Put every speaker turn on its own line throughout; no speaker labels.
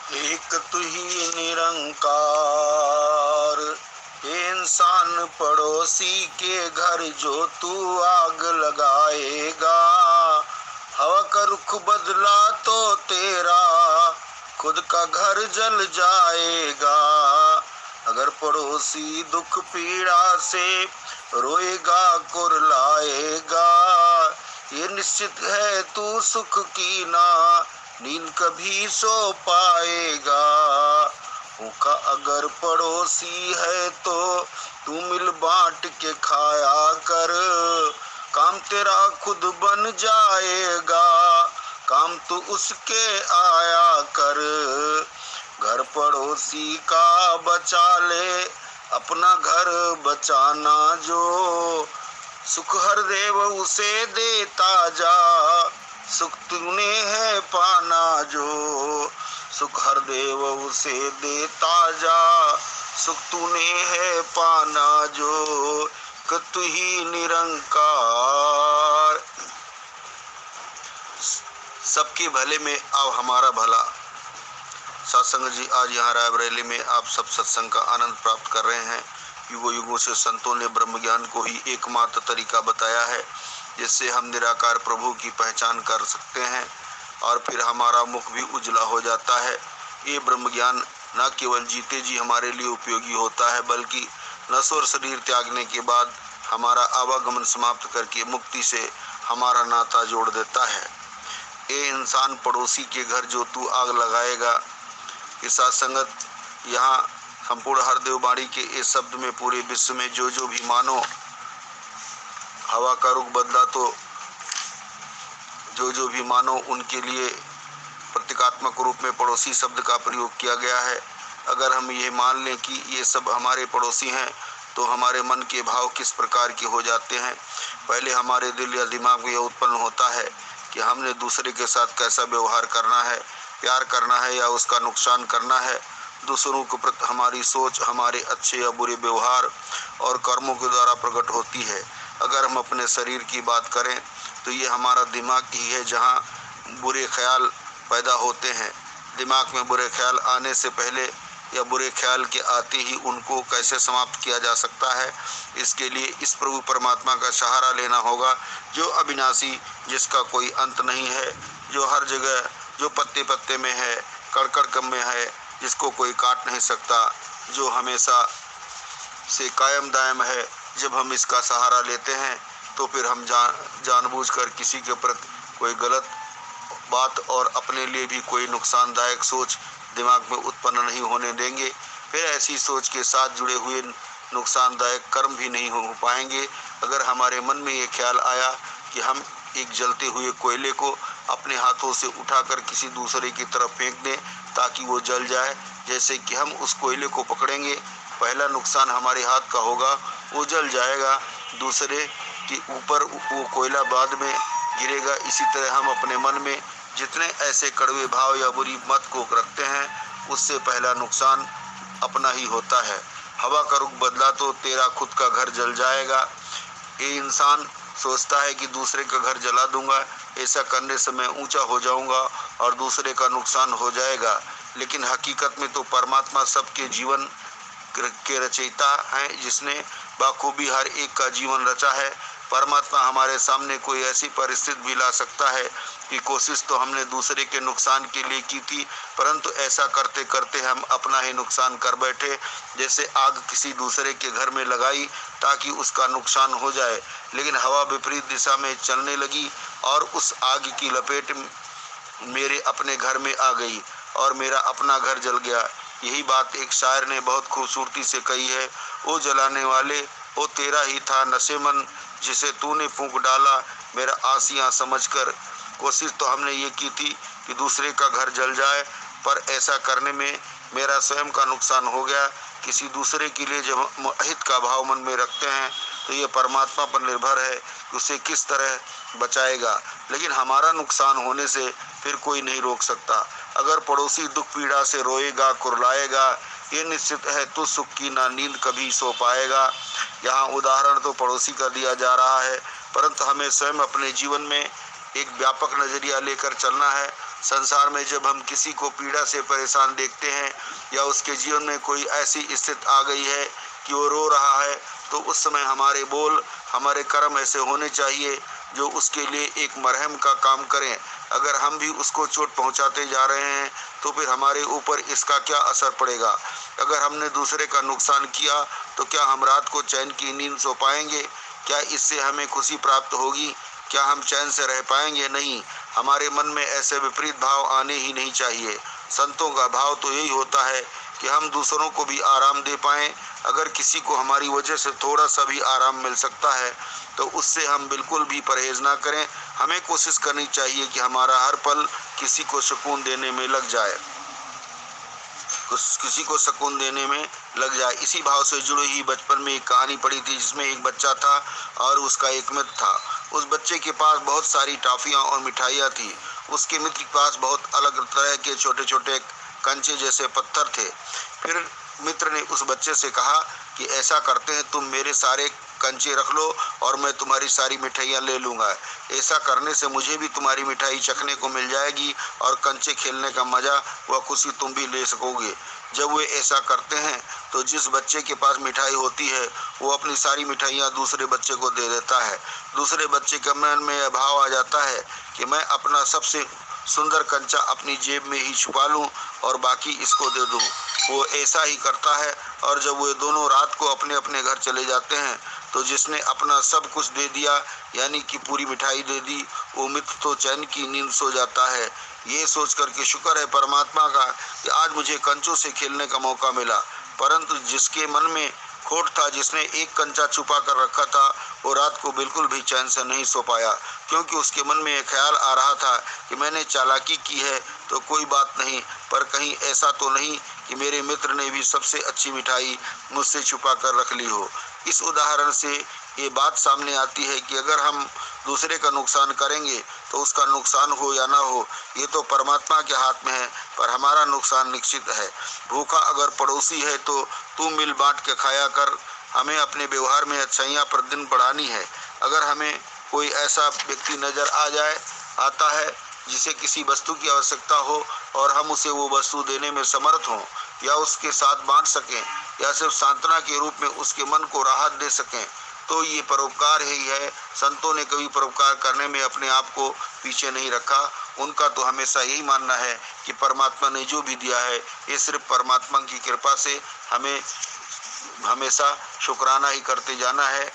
एक तू ही निरंकार, इंसान पड़ोसी के घर जो तू आग लगाएगा। हवा का रुख बदला तो तेरा खुद का घर जल जाएगा। अगर पड़ोसी दुख पीड़ा से रोएगा कुरलाएगा, ये निश्चित है तू सुख की ना नींद कभी सो पाएगा। भूखा अगर पड़ोसी है तो तू मिल बांट के खाया कर, काम तेरा खुद बन जाएगा, काम तू उसके आया कर। घर पड़ोसी का बचा ले, अपना घर बचाना जो, सुख हर देव उसे देता जा, सुख तूने है पाना जो। सुख हर देव उसे देता जा, सुख तूने है पाना जो, कि तू ही निरंकार। सबके भले में अब हमारा भला। सत्संग जी, आज यहाँ रायबरेली में आप सब सत्संग का आनंद प्राप्त कर रहे हैं। युगों युगों से संतों ने ब्रह्म ज्ञान को ही एकमात्र तरीका बताया है जिससे हम निराकार प्रभु की पहचान कर सकते हैं और फिर हमारा मुख भी उजला हो जाता है। ये ब्रह्म ज्ञान न केवल जीते जी हमारे लिए उपयोगी होता है बल्कि नश्वर शरीर त्यागने के बाद हमारा आवागमन समाप्त करके मुक्ति से हमारा नाता जोड़ देता है। ये इंसान पड़ोसी के घर जो तू आग लगाएगा, ये सत्संगत यहाँ संपूर्ण हरदेव बाड़ी के इस शब्द में पूरे विश्व में जो भी मानो हवा का रुख बदला तो जो भी मानो उनके लिए प्रतीकात्मक रूप में पड़ोसी शब्द का प्रयोग किया गया है। अगर हम ये मान लें कि ये सब हमारे पड़ोसी हैं तो हमारे मन के भाव किस प्रकार के हो जाते हैं। पहले हमारे दिल या दिमाग में यह उत्पन्न होता है कि हमने दूसरे के साथ कैसा व्यवहार करना है, प्यार करना है या उसका नुकसान करना है। दूसरों के प्रति हमारी सोच हमारे अच्छे या बुरे व्यवहार और कर्मों के द्वारा प्रकट होती है। अगर हम अपने शरीर की बात करें तो ये हमारा दिमाग ही है जहाँ बुरे ख्याल पैदा होते हैं। दिमाग में बुरे ख्याल आने से पहले या बुरे ख्याल के आते ही उनको कैसे समाप्त किया जा सकता है, इसके लिए इस प्रभु परमात्मा का सहारा लेना होगा जो अविनाशी, जिसका कोई अंत नहीं है, जो हर जगह, जो पत्ते पत्ते में है, कण कण में है, जिसको कोई काट नहीं सकता, जो हमेशा से कायम दायम है। जब हम इसका सहारा लेते हैं तो फिर हम जानबूझकर किसी के प्रति कोई गलत बात और अपने लिए भी कोई नुकसानदायक सोच दिमाग में उत्पन्न नहीं होने देंगे। फिर ऐसी सोच के साथ जुड़े हुए नुकसानदायक कर्म भी नहीं हो पाएंगे। अगर हमारे मन में ये ख्याल आया कि हम एक जलते हुए कोयले को अपने हाथों से उठाकर किसी दूसरे की तरफ फेंक दें ताकि वो जल जाए, जैसे कि हम उस कोयले को पकड़ेंगे, पहला नुकसान हमारे हाथ का होगा, वो जल जाएगा, दूसरे के ऊपर वो कोयला बाद में गिरेगा। इसी तरह हम अपने मन में जितने ऐसे कड़वे भाव या बुरी मत को रखते हैं उससे पहला नुकसान अपना ही होता है। हवा का रुख बदला तो तेरा खुद का घर जल जाएगा। ये इंसान सोचता है कि दूसरे का घर जला दूंगा, ऐसा करने से मैं ऊंचा हो जाऊंगा और दूसरे का नुकसान हो जाएगा, लेकिन हकीकत में तो परमात्मा सबके जीवन के रचयिता हैं जिसने बाखूबी हर एक का जीवन रचा है। परमात्मा हमारे सामने कोई ऐसी परिस्थिति भी ला सकता है कि कोशिश तो हमने दूसरे के नुकसान के लिए की थी, परंतु ऐसा करते करते हम अपना ही नुकसान कर बैठे। जैसे आग किसी दूसरे के घर में लगाई ताकि उसका नुकसान हो जाए, लेकिन हवा विपरीत दिशा में चलने लगी और उस आग की लपेट मेरे अपने घर में आ गई और मेरा अपना घर जल गया। यही बात एक शायर ने बहुत खूबसूरती से कही है, ओ जलाने वाले ओ तेरा ही था नशेमन, जिसे तूने फूंक डाला मेरा आसियां समझकर। कोशिश तो हमने ये की थी कि दूसरे का घर जल जाए, पर ऐसा करने में मेरा स्वयं का नुकसान हो गया। किसी दूसरे के लिए जब हम हित का भाव मन में रखते हैं तो ये परमात्मा पर निर्भर है कि उसे किस तरह बचाएगा, लेकिन हमारा नुकसान होने से फिर कोई नहीं रोक सकता। अगर पड़ोसी दुख पीड़ा से रोएगा कुरलाएगा, ये निश्चित है तो सुख की ना नींद कभी सो पाएगा। यहाँ उदाहरण तो पड़ोसी का दिया जा रहा है, परंतु हमें स्वयं अपने जीवन में एक व्यापक नजरिया लेकर चलना है। संसार में जब हम किसी को पीड़ा से परेशान देखते हैं या उसके जीवन में कोई ऐसी स्थिति आ गई है कि वो रो रहा है, तो उस समय हमारे बोल, हमारे कर्म ऐसे होने चाहिए जो उसके लिए एक मरहम का काम करें। अगर हम भी उसको चोट पहुंचाते जा रहे हैं तो फिर हमारे ऊपर इसका क्या असर पड़ेगा? अगर हमने दूसरे का नुकसान किया तो क्या हम रात को चैन की नींद सो पाएंगे? क्या इससे हमें खुशी प्राप्त होगी? क्या हम चैन से रह पाएंगे? नहीं। हमारे मन में ऐसे विपरीत भाव आने ही नहीं चाहिए। संतों का भाव तो यही होता है कि हम दूसरों को भी आराम दे पाएं। अगर किसी को हमारी वजह से थोड़ा सा भी आराम मिल सकता है तो उससे हम बिल्कुल भी परहेज ना करें। हमें कोशिश करनी चाहिए कि हमारा हर पल किसी को सुकून देने में लग जाए, किसी को सुकून देने में लग जाए। इसी भाव से जुड़ी ही बचपन में एक कहानी पढ़ी थी जिसमें एक बच्चा था और उसका एक मित्र था। उस बच्चे के पास बहुत सारी टॉफियाँ और मिठाइयाँ थी। उसके मित्र के पास बहुत अलग तरह के छोटे छोटे कंचे जैसे पत्थर थे। फिर मित्र ने उस बच्चे से कहा कि ऐसा करते हैं, तुम मेरे सारे कंचे रख लो और मैं तुम्हारी सारी मिठाइयाँ ले लूँगा। ऐसा करने से मुझे भी तुम्हारी मिठाई चखने को मिल जाएगी और कंचे खेलने का मज़ा व खुशी तुम भी ले सकोगे। जब वे ऐसा करते हैं तो जिस बच्चे के पास मिठाई होती है वो अपनी सारी मिठाइयाँ दूसरे बच्चे को दे देता है। दूसरे बच्चे के मन में यह भाव आ जाता है कि मैं अपना सबसे सुंदर कंचा अपनी जेब में ही छुपा लूं और बाकी इसको दे दूं। वो ऐसा ही करता है और जब वे दोनों रात को अपने अपने घर चले जाते हैं तो जिसने अपना सब कुछ दे दिया यानी कि पूरी मिठाई दे दी, वो मित्र तो चैन की नींद सो जाता है। ये सोच कर के शुक्र है परमात्मा का कि आज मुझे कंचों से खेलने का मौका मिला। परंतु जिसके मन में खोट था, जिसने एक कंचा छुपा कर रखा था, वो रात को बिल्कुल भी चैन से नहीं सो पाया, क्योंकि उसके मन में एक ख्याल आ रहा था कि मैंने चालाकी की है तो कोई बात नहीं, पर कहीं ऐसा तो नहीं कि मेरे मित्र ने भी सबसे अच्छी मिठाई मुझसे छुपा कर रख ली हो। इस उदाहरण से ये बात सामने आती है कि अगर हम दूसरे का नुकसान करेंगे तो उसका नुकसान हो या ना हो ये तो परमात्मा के हाथ में है, पर हमारा नुकसान निश्चित है। भूखा अगर पड़ोसी है तो तू मिल बांट के खाया कर। हमें अपने व्यवहार में अच्छाइयाँ प्रतिदिन बढ़ानी है। अगर हमें कोई ऐसा व्यक्ति नज़र आता है जिसे किसी वस्तु की आवश्यकता हो और हम उसे वो वस्तु देने में समर्थ हों या उसके साथ बांट सकें या सिर्फ सांत्वना के रूप में उसके मन को राहत दे सकें, तो ये परोपकार ही है। संतों ने कभी परोपकार करने में अपने आप को पीछे नहीं रखा। उनका तो हमेशा यही मानना है कि परमात्मा ने जो भी दिया है ये सिर्फ परमात्मा की कृपा से हमें हमेशा शुक्राना ही करते जाना है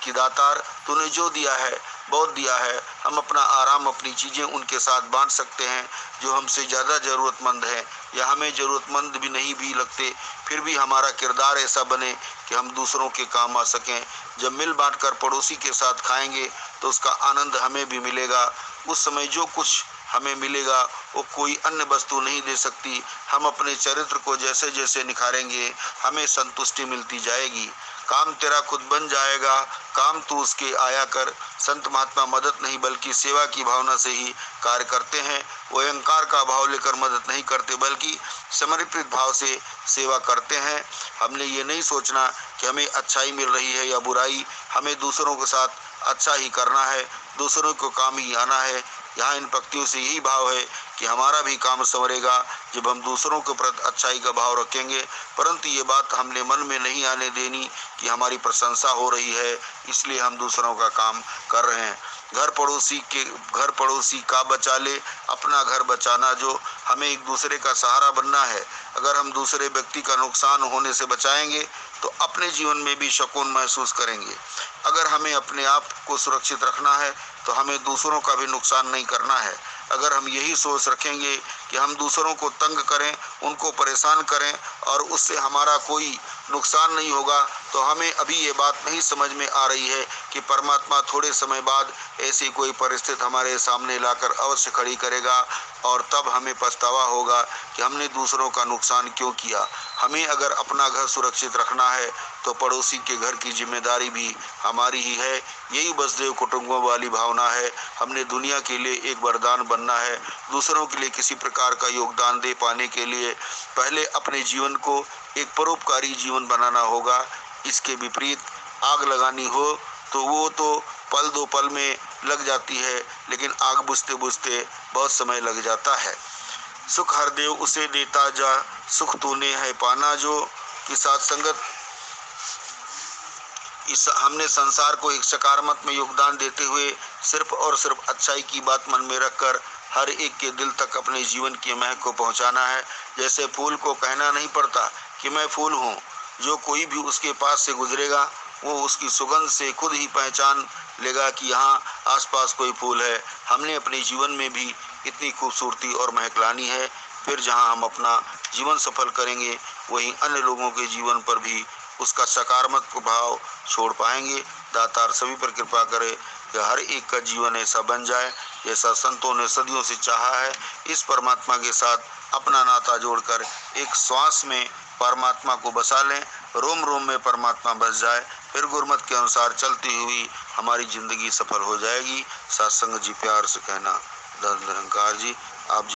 कि दातार तूने जो दिया है बहुत दिया है। हम अपना आराम, अपनी चीज़ें उनके साथ बांट सकते हैं जो हमसे ज़्यादा ज़रूरतमंद हैं या हमें ज़रूरतमंद भी नहीं भी लगते, फिर भी हमारा किरदार ऐसा बने कि हम दूसरों के काम आ सकें। जब मिल बांट कर पड़ोसी के साथ खाएंगे तो उसका आनंद हमें भी मिलेगा। उस समय जो कुछ हमें मिलेगा वो कोई अन्य वस्तु नहीं दे सकती। हम अपने चरित्र को जैसे जैसे निखारेंगे हमें संतुष्टि मिलती जाएगी। काम तेरा खुद बन जाएगा, काम तू उसके आया कर। संत महात्मा मदद नहीं बल्कि सेवा की भावना से ही कार्य करते हैं। वो अहंकार का भाव लेकर मदद नहीं करते बल्कि समर्पित भाव से सेवा करते हैं। हमने ये नहीं सोचना कि हमें अच्छाई मिल रही है या बुराई, हमें दूसरों के साथ अच्छा ही करना है, दूसरों को काम ही आना है। यहाँ इन पंक्तियों से यही भाव है कि हमारा भी काम संवरेगा जब हम दूसरों के प्रति अच्छाई का भाव रखेंगे। परंतु ये बात हमने मन में नहीं आने देनी कि हमारी प्रशंसा हो रही है इसलिए हम दूसरों का काम कर रहे हैं। घर पड़ोसी का बचा ले, अपना घर बचाना जो। हमें एक दूसरे का सहारा बनना है। अगर हम दूसरे व्यक्ति का नुकसान होने से बचाएंगे तो अपने जीवन में भी सुकून महसूस करेंगे। अगर हमें अपने आप को सुरक्षित रखना है तो हमें दूसरों का भी नुकसान नहीं करना है। अगर हम यही सोच रखेंगे कि हम दूसरों को तंग करें, उनको परेशान करें और उससे हमारा कोई नुकसान नहीं होगा, तो हमें अभी ये बात नहीं समझ में आ रही है कि परमात्मा थोड़े समय बाद ऐसी कोई परिस्थिति हमारे सामने लाकर अवश्य खड़ी करेगा और तब हमें पछतावा होगा कि हमने दूसरों का नुकसान क्यों किया। हमें अगर अपना घर सुरक्षित रखना है तो पड़ोसी के घर की जिम्मेदारी भी हमारी ही है। यही वसुधैव कुटुंबकम वाली भावना है। हमने दुनिया के लिए एक वरदान बनना है। दूसरों के लिए किसी प्रकार का योगदान दे पाने के लिए पहले अपने जीवन को एक परोपकारी जीवन बनाना होगा। इसके विपरीत आग लगानी हो तो वो तो पल दो पल में लग जाती है, लेकिन आग बुझते बुझते बहुत समय लग जाता है। सुख हर देव उसे देता जा, सुख तूने है पाना जो, कि साथ संगत हमने संसार को एक सकारात्मक में योगदान देते हुए सिर्फ और सिर्फ अच्छाई की बात मन में रखकर हर एक के दिल तक अपने जीवन की महक को पहुंचाना है। जैसे फूल को कहना नहीं पड़ता कि मैं फूल हूँ, जो कोई भी उसके पास से गुजरेगा वो उसकी सुगंध से खुद ही पहचान लेगा कि यहाँ आसपास कोई फूल है। हमने अपने जीवन में भी इतनी खूबसूरती और महक लानी है, फिर जहाँ हम अपना जीवन सफल करेंगे वहीं अन्य लोगों के जीवन पर भी उसका सकारात्मक प्रभाव छोड़ पाएंगे। दातार सभी पर कृपा करे कि हर एक का जीवन ऐसा बन जाए जैसा संतों ने सदियों से चाहा है। इस परमात्मा के साथ अपना नाता जोड़कर एक श्वास में परमात्मा को बसा लें, रोम रोम में परमात्मा बस जाए, फिर गुरमत के अनुसार चलती हुई हमारी जिंदगी सफल हो जाएगी। सत्संग जी प्यार से कहना, धन निरंकार जी।